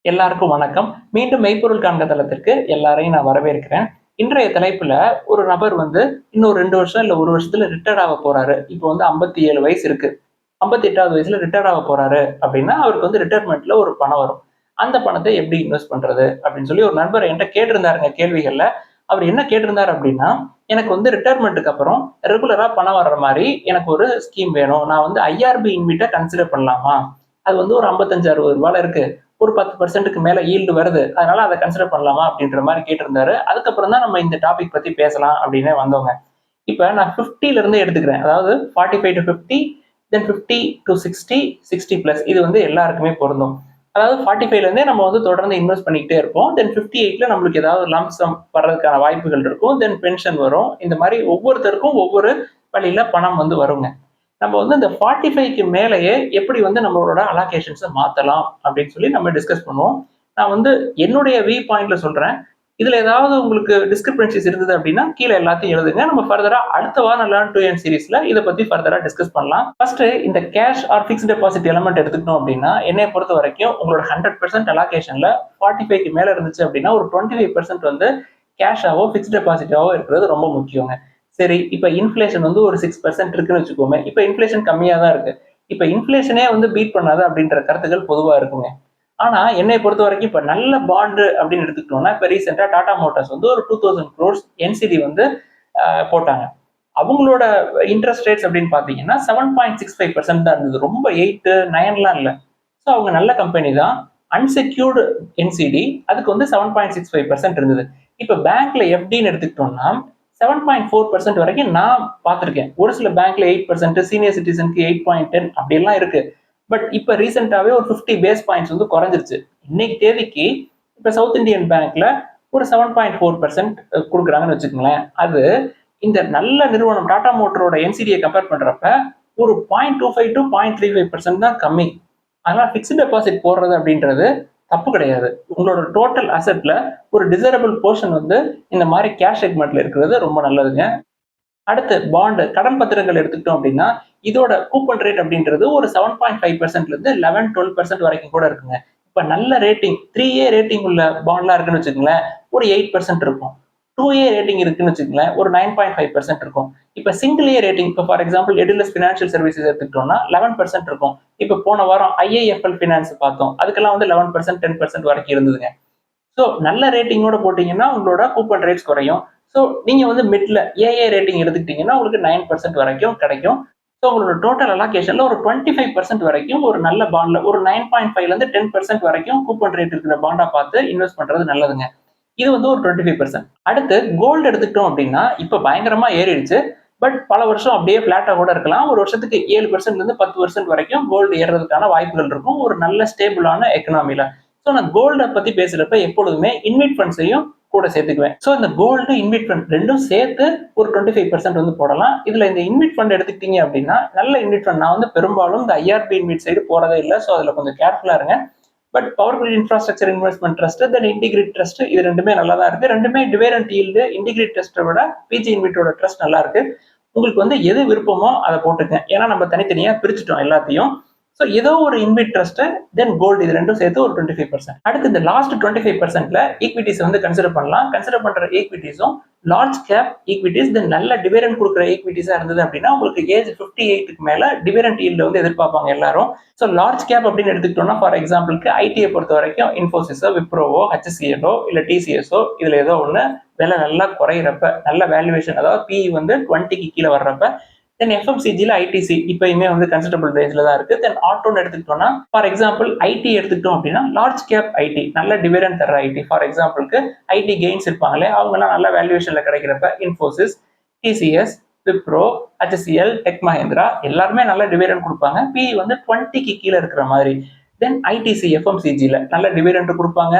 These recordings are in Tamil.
எல்லாருக்கும் வணக்கம். மீண்டும் மெய்ப்பொருள் காண்க தளத்திற்கு எல்லாரையும் நான் வரவேற்கிறேன். இன்றைய தலைப்புல ஒரு நபர் இன்னும் 2 வருஷம் இல்ல 1 வருஷத்துல ரிட்டயர்ட் ஆக போறாரு. இப்போ 57 வயசு இருக்கு. 58வது வயசுல ரிட்டயர்ட் ஆக போறாரு அப்படின்னா, அவருக்கு ரிட்டயர்மென்ட்ல ஒரு பணம் வரும். அந்த பணத்தை எப்படி இன்வெஸ்ட் பண்றது? அப்படின்னு சொல்லி ஒரு நண்பர் என்கிட்ட கேட்டிருந்தாருங்க கேள்விகள்ல. அவர் என்ன கேட்டிருந்தாரு அப்படின்னா, எனக்கு ரிட்டயர்மென்ட்க்கு அப்புறம் ரெகுலரா பணம் வர்ற மாரி எனக்கு ஒரு ஸ்கீம் வேணும். நான் ஐஆர்பி இன்விட்ட கன்சிடர் பண்ணலாமா? அது ஒரு 55, 60 ரூபால இருக்கு. ஒரு 10%க்கு மேல ஈல்டு வருது. அதனால அத கன்சிடர் பண்ணலாமா? அப்படின்ற மாரி கேட்டிருந்தாரு. அதுக்கப்புறம் தான் நம்ம இந்த டாபிக் பத்தி பேசலாம் அப்படின்னே வந்தோங்க. இப்ப நான் 50ல இருந்து எடுத்துக்கிறேன். அதாவது 45 to 50, தென் 50 to 60, 60 பிளஸ். இது எல்லாருக்குமே பொருந்தும். அதாவது 45ல இருந்தே நம்ம தொடர்ந்து இன்வெஸ்ட் பண்ணிக்கிட்டே இருப்போம். தென் 58ல நம்மளுக்கு ஏதாவது லம்ப் சம் வர்றதுக்கான வாய்ப்புகள் இருக்கும். தென் பென்ஷன் வரும். இந்த மாரி ஒவ்வொருத்தருக்கும் ஒவ்வொரு வழியில பணம் வருங்க. நம்ம இந்த 45க்கு மேலேயே எப்படி நம்மளோட அலோகேஷன்ஸை மாத்தலாம் அப்படின்னு சொல்லி நம்ம டிஸ்கஸ் பண்ணுவோம். நான் என்னுடைய வியூ பாயிண்ட்ல சொல்றேன். இதுல ஏதாவது உங்களுக்கு டிஸ்கிரிபன்சிஸ் இருந்தது அப்படின்னா கீழே எல்லாத்தையும் எழுதுங்க. நம்ம ஃபர்தரா அடுத்த வாரம் லேர்ன் டு ஏர்ன் சீரிஸ்ல இதை பத்தி ஃபர்தரா டிஸ்கஸ் பண்ணலாம். ஃபர்ஸ்ட் இந்த cash R fixed deposit element எடுத்துக்கிட்டோம் அப்படின்னா, என்னைய பொறுத்த வரைக்கும் உங்களோட 100% அலோகேஷன்ல 45க்கு மேல இருந்துச்சு அப்படின்னா ஒரு 25% கேஷாவோ ஃபிக்ஸ்ட் டெபாசிட்டாவோ இருக்கிறது ரொம்ப முக்கியங்க. சரி, இப்ப இன்ஃபிளேஷன் ஒரு 6% இருக்குன்னு வச்சுக்கோமே. இப்ப இன்ஃபிளேஷன் கம்மியா தான் இருக்கு. இப்ப இன்ஃபிளேஷனே பீட் பண்ணாத அப்படின்ற கருத்துக்கள் பொதுவா இருக்குங்க. ஆனா என்னை பொறுத்த வரைக்கும் இப்ப நல்ல பாண்டு அப்படின்னு எடுத்துக்கிட்டோம்னா, இப்ப ரீசெண்டா டாடா மோட்டார்ஸ் ஒரு 2000 crores என்சிடி போட்டாங்க. அவங்களோட இன்ட்ரெஸ்ட் ரேட்ஸ் அப்படின்னு பாத்தீங்கன்னா 7.65% தான் இருந்தது. ரொம்ப 8, 9லாம் இல்ல. ஸோ அவங்க நல்ல கம்பெனி தான். அன்செக்யூர்டு என்சிடி அதுக்கு 7.65% இருந்தது. இப்ப பேங்க்ல எஃப்டின்னு எடுத்துக்கிட்டோம்னா 7.4% வரைக்கும் நான் பார்த்திருக்கேன். ஒரு சில பேங்க்ல 8%, சீனியர் சிட்டிசனுக்கு 8.10 அப்படிலாம் இருக்கு. பட் இப்ப ரீசெண்டாவே ஒரு 50 பேஸ் பாயிண்ட்ஸ் குறைஞ்சிருச்சு. இன்னைக்கு தேதிக்கு இப்ப சவுத் இந்தியன் பேங்க்ல ஒரு 7.4% கொடுக்குறாங்கன்னு வச்சுக்கோங்களேன். அது இந்த நல்ல நிறுவனம் டாடா மோட்டரோட என்சிடியை கம்பேர் பண்றப்ப ஒரு 0.25 to 0.35% தான் கம்மி. அதனால பிக்ஸ்ட் டெபாசிட் போடுறது அப்படின்றது தப்பு கிடையாது. உங்களோட டோட்டல் அசெட்ல ஒரு டிசைரபிள் போர்ஷன் இந்த மாதிரி கேஷ் செக்மெண்ட்ல இருக்கிறது ரொம்ப நல்லதுங்க. அடுத்து பாண்டு கடன் பத்திரங்கள் எடுத்துக்கிட்டோம் அப்படின்னா, இதோட கூப்பன் ரேட் அப்படின்றது ஒரு 7.5%ல இருந்து 11, 12% வரைக்கும் கூட இருக்குங்க. இப்ப நல்ல ரேட்டிங் 3A ரேட்டிங் உள்ள பாண்ட்லாம் இருக்குன்னு வச்சுக்கோங்களேன், ஒரு 8% இருக்கும். 2A ரேட்டிங் இருக்குன்னு வச்சுக்கோங்களேன், ஒரு 9.5% இருக்கும். இப்ப சிங்கிள் ஏ ரேட்டிங் இப்போ ஃபார் எக்ஸாம்பிள் எடிலஸ் ஃபினான்ஷியல் சர்வீசஸ் எடுத்துக்கிட்டோம்னா 11% இருக்கும். இப்ப போன வாரம் ஐஐஎஃப்எல் ஃபினான்ஸ் பார்த்தோம். அதுக்கெல்லாம் 11%, 10% வரைக்கும் இருந்ததுங்க. ஸோ நல்ல ரேட்டிங்கோட போட்டீங்கன்னா உங்களோட கூப்பன் ரேட்ஸ் குறையும். ஸோ நீங்க மிட்ல ஏஏ ரேட்டிங் எடுத்துக்கிட்டீங்கன்னா உங்களுக்கு 9% வரைக்கும் கிடைக்கும். ஸோ உங்களோட டோட்டல் அலோகேஷன்ல ஒரு 25% வரைக்கும் ஒரு நல்ல பாண்ட்ல ஒரு 9.5ல இருந்து 10% வரைக்கும் கூப்பன் ரேட் இருக்கிற பாண்டா பார்த்து இன்வெஸ்ட் பண்றது நல்லதுங்க. இது ஒரு 25%. அடுத்து கோல்டு எடுத்துக்கிட்டோம் அப்படின்னா இப்ப பயங்கரமா ஏறிடுச்சு. பட் பல வருஷம் அப்படியே பிளாட்டா கூட இருக்கலாம். ஒரு வருஷத்துக்கு 7% இருந்து 10% வரைக்கும் கோல்டு ஏறதுக்கான வாய்ப்புகள் இருக்கும் ஒரு நல்ல ஸ்டேபிளான எக்கனாமில. ஸோ நான் கோல்டை பத்தி பேசுறப்ப எப்பொழுதுமே இன்வெஸ்ட் ஃபண்ட்ஸையும் கூட சேர்த்துக்குவேன். ஸோ இந்த கோல்டு இன்வெஸ்ட் ஃபண்ட் ரெண்டும் சேர்த்து ஒரு 25% போடலாம். இதுல இந்த இன்வெஸ்ட் ஃபண்ட் எடுத்துக்கிட்டீங்க அப்படின்னா நல்ல இன்வெஸ்ட் ஃபண்ட் நான் பெரும்பாலும் இந்த ஐஆர்பி இன்வெஸ்ட் சைடு போறதே இல்லை. ஸோ அதுல கொஞ்சம் கேர்ஃபுல்லா இருங்க. But power grid infrastructure investment trust then integrate trust இது ரெண்டுமே நல்லா தான் இருக்கு. ரெண்டுமே டிவைடண்ட் ஈல்டு இன்டிகிரேட் ட்ரஸ்ட்டை விட பிஜி இன்வெஸ்டோட ட்ரஸ்ட் நல்லா இருக்கு. உங்களுக்கு எது விருப்பமோ அதை போட்டுக்கங்க. ஏன்னா நம்ம தனித்தனியா பிரிச்சுட்டோம் எல்லாத்தையும். ஸோ ஏதோ ஒரு இன்வெஸ்ட் ட்ரஸ்ட் தென் கோல்டு இது ரெண்டும் சேர்த்து ஒரு 25%. அடுத்து இந்த லாஸ்ட் 25%ல ஈக்விட்டிஸ் கன்சிடர் பண்ணலாம். கன்சிடர் பண்ற ஈக்விட்டிஸும் லார்ஜ் கேப் ஈக்விட்டிஸ் தென் நல்ல டிவிடெண்ட் கொடுக்குற ஈக்விட்டிஸா இருந்தது அப்படின்னா உங்களுக்கு ஏஜ் 58க்கு மேல டிவிடெண்ட் ஈல்டு எதிர்பார்ப்பாங்க எல்லாரும். ஸோ லார்ஜ் கேப் அப்படின்னு எடுத்துக்கிட்டோம்னா ஃபார் எக்ஸாம்பிளுக்கு ஐடியை பொறுத்த வரைக்கும் இன்ஃபோசிஸோ விப்ரோவோ ஹெச்சிஎலோ இல்ல டிசிஎஸோ இதுல ஏதோ ஒன்று விலை நல்லா குறையிறப்ப நல்ல வேல்யூவேஷன் அதாவது பிஇ 20க்கு கீழே வர்றப்ப தென் எஃப்எம்சிஜில ஐடிசி இப்பயுமே கன்சிடபிள் ரேஞ்சில் தான் இருக்கு. தென் ஆட்டோன்னு எடுத்துக்கிட்டோம்னா ஃபார் எக்ஸாம்பிள் ஐடி எடுத்துக்கிட்டோம் அப்படின்னா லார்ஜ் கேப் ஐடி நல்ல டிவிடெண்ட் தர ஐடி ஃபார் எக்ஸாம்பிளுக்கு ஐடி கெயின்ஸ் இருப்பாங்களே அவங்கலாம் நல்ல வேல்யூவேஷன்ல கிடைக்கிறப்ப Infosys, TCS, Wipro, HCL, Tech Mahindra எல்லாருமே நல்ல டிவிடெண்ட் கொடுப்பாங்க. பிஇ 20க்கு கீழே இருக்கிற மாதிரி. தென் ஐடிசி எஃப்எம்சிஜில நல்ல டிவிடெண்ட் கொடுப்பாங்க,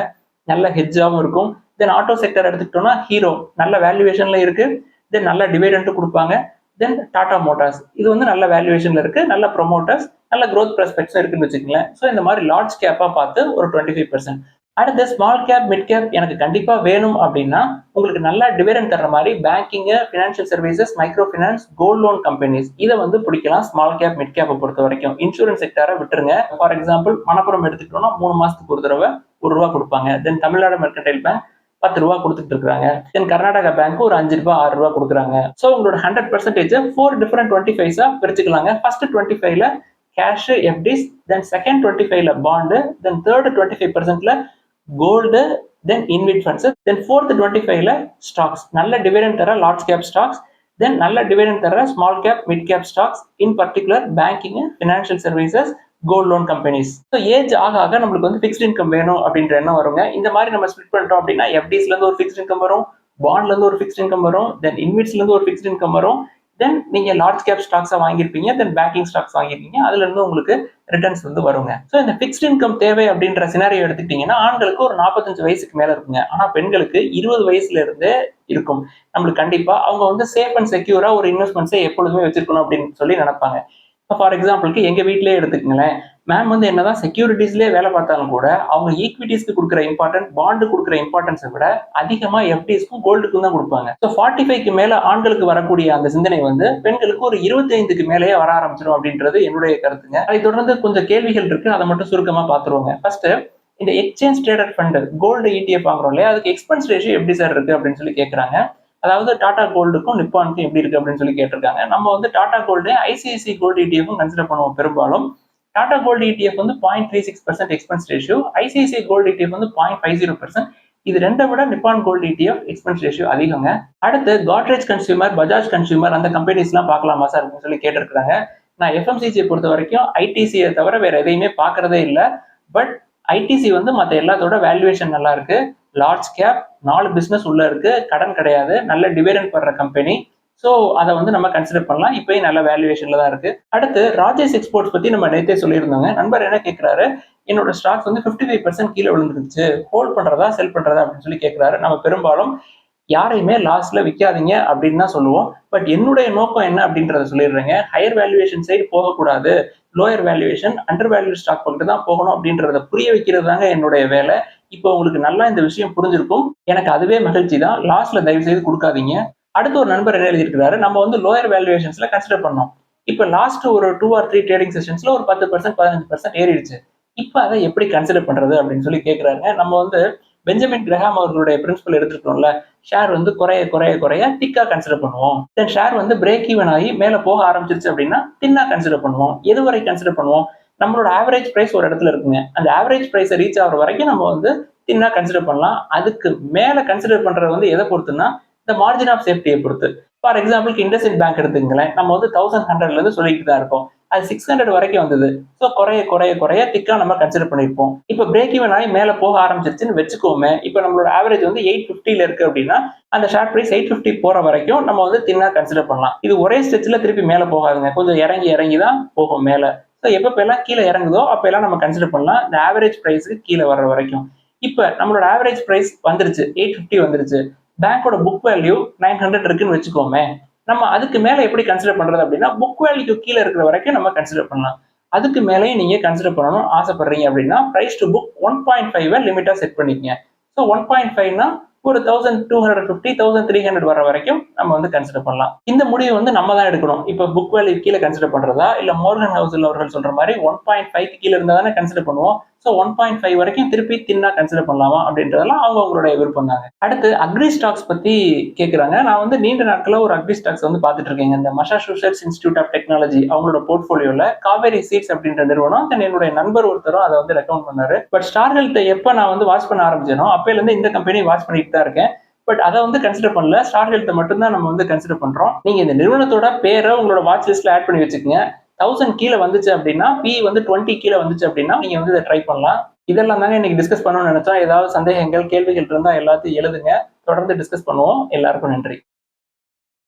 நல்ல ஹெட்ஜாவும் இருக்கும். தென் ஆட்டோ செக்டர் எடுத்துக்கிட்டோம்னா ஹீரோ நல்ல வேல்யூவேஷன்ல இருக்கு, தென் நல்ல டிவிடெண்ட் கொடுப்பாங்க. தென் டாடா மோட்டார்ஸ் இது நல்ல வேல்யூவேஷன்ல இருக்கு, நல்ல ப்ரொமோட்டர்ஸ், நல்ல க்ரோத் ப்ராஸ்பெக்ட்ஸ் இருக்குன்னு வச்சுக்கோங்களேன். ஸோ இந்த மாதிரி லார்ஜ் கேப்பா பார்த்து ஒரு 25%. அடுத்து ஸ்மால் கேப் மிட் கேப் எனக்கு கண்டிப்பா வேணும் அப்படின்னா உங்களுக்கு நல்லா டிவிடெண்ட் தர்ற மாதிரி banking, financial services, micro finance, gold loan companies இதை பிடிக்கலாம். ஸ்மால் கேப் மிட் கேப்பை பொறுத்த வரைக்கும் இன்சூரன்ஸ் செக்டரை விட்டுருங்க. ஃபார் எக்ஸாம்பிள் மணப்புரம் எடுத்துக்கிட்டோம்னா 3 மாசத்துக்கு ஒரு தடவை ரூபா கொடுப்பாங்க. தென் தமிழ்நாடு மெர்கன்டைல் பேங்க் 10 ரூபா கொடுத்துட்டு இருக்காங்க. தென் கர்நாடகா பேங்க் ஒரு 5 ரூபா 6 ரூபா கொடுக்குறாங்க. ஸோ உங்களோட 100% 4 டிஃபரெண்ட் 25s பிரிச்சுக்கலாங்க. ஃபர்ஸ்ட் 25ல கேஷ் எஃப்டிஸ், தென் செகண்ட் 25ல பாண்டு, தென் தேர்ட் 25%ல gold, then InvIT funds, then fourth 25ல ஸ்டாக்ஸ். நல்ல டிவிடெண்ட் தர லார்ஜ் கேப் ஸ்டாக்ஸ், தென் நல்ல டிவிடெண்ட் தர small cap mid cap stocks, in particular banking, financial services, gold loan companies. So age ஆக ஆக நம்மளுக்கு வந்து ஃபிக்ஸ்ட் இன்கம் வேணும் அப்படின்ற எண்ணம் வருங்க. இந்த மாதிரி நம்ம ஸ்பிளிட் பண்ணிட்டோம் அப்படின்னா எஃப்டிஸ்ல இருந்து ஒரு ஃபிக்ஸ்ட் இன்கம் வரும், பாண்ட்ல இருந்து ஒரு ஃபிக்ஸ்ட் இன்கம் வரும், தென் இன்வெட்ஸ்ல இருந்து ஒரு ஃபிக்ஸ்ட் இன்கம் வரும், தென் நீங்க லார்ஜ் கேப் ஸ்டாக்ஸா வாங்கியிருப்பீங்க, தென் பேங்கிங் ஸ்டாக்ஸ் வாங்கியிருப்பீங்க, அதுல இருந்து உங்களுக்கு ரிட்டர்ன்ஸ் வந்து வருங்க. ஸோ இந்த ஃபிக்ஸ்ட் இன்கம் தேவை அப்படின்ற சினாரியோ எடுத்துக்கிட்டீங்கன்னா ஆண்களுக்கு ஒரு 45 வயசுக்கு மேல இருக்குங்க. ஆனா பெண்களுக்கு 20 வயசுல இருந்தே இருக்கும். நம்மளுக்கு கண்டிப்பா அவங்க வந்து சேஃப் அண்ட் செக்யூரா ஒரு இன்வெஸ்ட்மெண்ட்ஸை எப்பொழுதுமே வச்சிருக்கணும் அப்படின்னு சொல்லி நினைப்பாங்க. ஃபார் எக்ஸாம்பிளுக்கு எங்க வீட்லயே எடுத்துக்கங்களேன், மேம் வந்து என்னதான் செக்யூரிட்டிஸ்லயே வேலை பார்த்தாலும் கூட அவங்க ஈக்விட்டிஸ்க்கு கொடுக்குற இம்பார்ட்டன்ஸ், பாண்டு கொடுக்குற இம்பார்ட்டன்ஸை விட அதிகமா எஃப்டிஸ்க்கும் கோல்டுக்கும் தான் கொடுப்பாங்க. ஸோ 45க்கு மேல ஆண்களுக்கு வரக்கூடிய அந்த சிந்தனை வந்து பெண்களுக்கு ஒரு 25க்கு மேலேயே வர ஆரம்பிச்சிடும் அப்படின்றது என்னுடைய கருத்துங்க. அதை தொடர்ந்து கொஞ்சம் கேள்விகள் இருக்கு, அதை மட்டும் சுருக்கமா பார்த்துருவோங்க. ஃபர்ஸ்ட், இந்த exchange traded fund gold ETF வாங்குறோம் இல்லையா, அதுக்கு எக்ஸ்பென்ஸ் ரேஷியோ எப்படி சார் இருக்கு அப்படின்னு சொல்லி கேட்கறாங்க. அதாவது டாடா கோல்டுக்கும் நிப்பானுக்கும் எப்படி இருக்கு அப்படின்னு சொல்லி கேட்டிருக்காங்க. நம்ம வந்து Tata gold ICICI gold ETF consider பண்ணுவோம் பெரும்பாலும். டாடா கோல்டு ETF வந்து 0.36% expense ratio, ICICI gold ETF வந்து 0.50%. இது ரெண்டை விட Nippon gold ETF expense ratio அதிகங்க. அடுத்து காட்ரேஜ் கன்சியூமர், பஜாஜ் கன்சியூமர் அந்த கம்பெனிஸ் எல்லாம் பார்க்கலாமா சார் அப்படின்னு சொல்லி கேட்டிருக்காங்க. நான் FMCG பொறுத்த வரைக்கும் ஐடிசியை தவிர வேற எதையுமே பார்க்கறதே இல்லை. பட் ஐடிசி வந்து மற்ற எல்லாத்தோட வேல்யூவேஷன் நல்லா இருக்கு. லார்ஜ் கேப், 4 பிசினஸ் உள்ள இருக்கு, கடன் கிடையாது, நல்ல டிவிடெண்ட் பண்ற கம்பெனி. ஸோ அதை வந்து நம்ம கன்சிடர் பண்ணலாம். இப்பயும் நல்ல வேல்யூவேஷன்ல தான் இருக்கு. அடுத்து ராஜேஷ் எக்ஸ்போர்ட்ஸ் பத்தி நம்ம நேத்தே சொல்லியிருந்தோங்க. நண்பர் என்ன கேட்கிறாரு, என்னோட ஸ்டாக்ஸ் வந்து 55% கீழே விழுந்துருச்சு, ஹோல்ட் பண்றதா செல் பண்றதா அப்படின்னு சொல்லி கேட்கிறாரு. நம்ம பெரும்பாலும் யாரையுமே லாஸ்ட்ல விற்காதீங்க அப்படின்னு தான் சொல்லுவோம். பட் என்னுடைய நோக்கம் என்ன அப்படின்றத சொல்லிடுறேங்க. ஹையர் வேல்யூவேஷன் சைடு போகக்கூடாது, lower valuation under value stock பண்ணிட்டு தான் போகணும் அப்படின்றத புரிய வைக்கிறது தாங்க என்னுடைய வேலை. இப்போ உங்களுக்கு நல்லா இந்த விஷயம் புரிஞ்சிருக்கும். எனக்கு அதுவே மகிழ்ச்சி தான். லாஸ்ட்ல தயவு செய்து கொடுக்காதீங்க. அடுத்து ஒரு நண்பர் என்ன எழுதியிருக்கிறாரு, நம்ம வந்து லோயர் வேல்யூவேஷன்ஸ்ல கன்சிடர் பண்ணோம். இப்போ லாஸ்ட் ஒரு 2 or 3 ட்ரேடிங் செஷன்ஸ்ல ஒரு 10% 15% ஏறிடுச்சு. இப்போ அதை எப்படி கன்சிடர் பண்றது அப்படின்னு சொல்லி கேட்கிறாருங்க. நம்ம வந்து பெஞ்சமின் கிரஹாம் அவர்களுடைய பிரின்சிபல் எடுத்துட்டோம்ல, ஷேர் வந்து குறைய குறைய குறைய திக்கா கன்சிடர் பண்ணுவோம். தென் ஷேர் வந்து பிரேக் ஈவன் ஆகி மேல போக ஆரம்பிச்சிருச்சு அப்படின்னா தின்னா கன்சிடர் பண்ணுவோம். எதுவரை கன்சிடர் பண்ணுவோம், நம்மளோட ஆவரேஜ் பிரைஸ் ஒரு இடத்துல இருக்குங்க, அந்த ஆவரேஜ் பிரைஸை ரீச் ஆகிற வரைக்கும் நம்ம வந்து தின்னா கன்சிடர் பண்ணலாம். அதுக்கு மேல கன்சிடர் பண்றது வந்து எதை பொறுத்துன்னா இந்த மார்ஜின் ஆஃப் சேஃப்டியை பொறுத்து. ஃபார் எக்ஸாம்பிளுக்கு இண்டஸ்இண்ட் பேங்க் எடுத்துங்களேன், நம்ம வந்து 1100ல இருந்து சொல்லிட்டு தான் இருக்கோம், அது 600 வரைக்கும் வந்தது. ஸோ குறைய குறைய குறைய திக்கா நம்ம கன்சிடர் பண்ணிருப்போம். இப்போ பிரேக் ஈவன் ஆகி மேல போக ஆரம்பிச்சிருச்சுன்னு வச்சுக்கோமே, இப்போ நம்மளோட ஆவரேஜ் வந்து 850ல இருக்கு அப்படின்னா அந்த ஷார்ட் பிரைஸ் 850 போற வரைக்கும் நம்ம வந்து தின்னா கன்சிடர் பண்ணலாம். இது ஒரே ஸ்டெச்ல திருப்பி மேல போகாதுங்க, கொஞ்சம் இறங்கி இறங்கி தான் போகும் மேல. ஸோ எப்ப எல்லாம் கீழே இறங்குதோ அப்ப எல்லாம் நம்ம கன்சிடர் பண்ணலாம், இந்த ஆவரேஜ் பிரைஸுக்கு கீழே வர்ற வரைக்கும். இப்ப நம்மளோட ஆவரேஜ் பிரைஸ் வந்துருச்சு, 850 வந்துருச்சு, பேங்கோட புக் வேல்யூ 900 இருக்குன்னு வச்சுக்கோமே, நம்ம அதுக்கு மேல எப்படி கன்சிடர் பண்றது அப்படின்னா புக் வேல்யூ கீழே இருக்கிற வரைக்கும் நம்ம கன்சிடர் பண்ணலாம். அதுக்கு மேலேயும் நீங்க கன்சிடர் பண்ணணும் ஆசைப்படுறீங்க அப்படின்னா பிரைஸ் டு புக் 1.5 லிமிட்டா செட் பண்ணிக்கங்க. ஸோ 1.5னா ஒரு 1250 1300 வர வரைக்கும் நம்ம வந்து கன்சிடர் பண்ணலாம். இந்த முடிவு வந்து நம்ம தான் எடுக்கணும். இப்போ புக் வேல்யூ கீழே கன்சிடர் பண்றதா இல்ல மோர்கன் ஹவுஸ்ல அவர்கள் சொல்ற மாதிரி 1.5க்கு கீழே இருந்தா தானே கன்சிடர் பண்ணுவோம். ஸோ 1.5 வரைக்கும் திருப்பி தின்னா கன்சிடர் பண்ணலாமா அப்படின்றதெல்லாம் அவங்களுடைய விருப்பம் தாங்க. அடுத்து அக்ரி ஸ்டாக்ஸ் பத்தி கேட்கிறாங்க. நான் வந்து நீண்ட நாட்களா ஒரு அக்ரி ஸ்டாக்ஸ் வந்து பார்த்துட்டு இருக்கேங்க. இந்த மசாசூசெட்ஸ் இன்ஸ்டிடியூட் ஆஃப் டெக்னாலஜி அவங்களோட போர்ட்போலியோல காவேரி சீட்ஸ் அப்படின்ற நிறுவனம், என்னுடைய நண்பர் ஒருத்தரும் அதை வந்து ரெக்கமெண்ட் பண்ணாரு. பட் ஸ்டார் ஹெல்த்தை எப்ப நான் வந்து வாட்ச் பண்ண ஆரம்பிச்சேனோ அப்பையில இருந்து இந்த கம்பெனி வாட்ச் பண்ணிட்டு தான் இருக்கேன். பட் அதை வந்து கன்சிடர் பண்ணல, ஸ்டார் ஹெல்த்தை மட்டும் தான் நம்ம வந்து கன்சிடர் பண்றோம். நீங்க இந்த நிறுவனத்தோட பேரை உங்களோட வாட்ச் லிஸ்ட்ல ஆட் பண்ணி வச்சுக்கோங்க. 1000 கீழே வந்துச்சு அப்படின்னா, P வந்து 20 கீழே வந்துச்சு அப்படின்னா நீங்க வந்து இதை ட்ரை பண்ணலாம். இதெல்லாம் தாங்க இன்னைக்கு டிஸ்கஸ் பண்ணணும்னு நினைச்சோம். ஏதாவது சந்தேகங்கள் கேள்விகள் இருந்தா எல்லாத்தையும் எழுதுங்க, தொடர்ந்து டிஸ்கஸ் பண்ணுவோம். எல்லாருக்கும் நன்றி.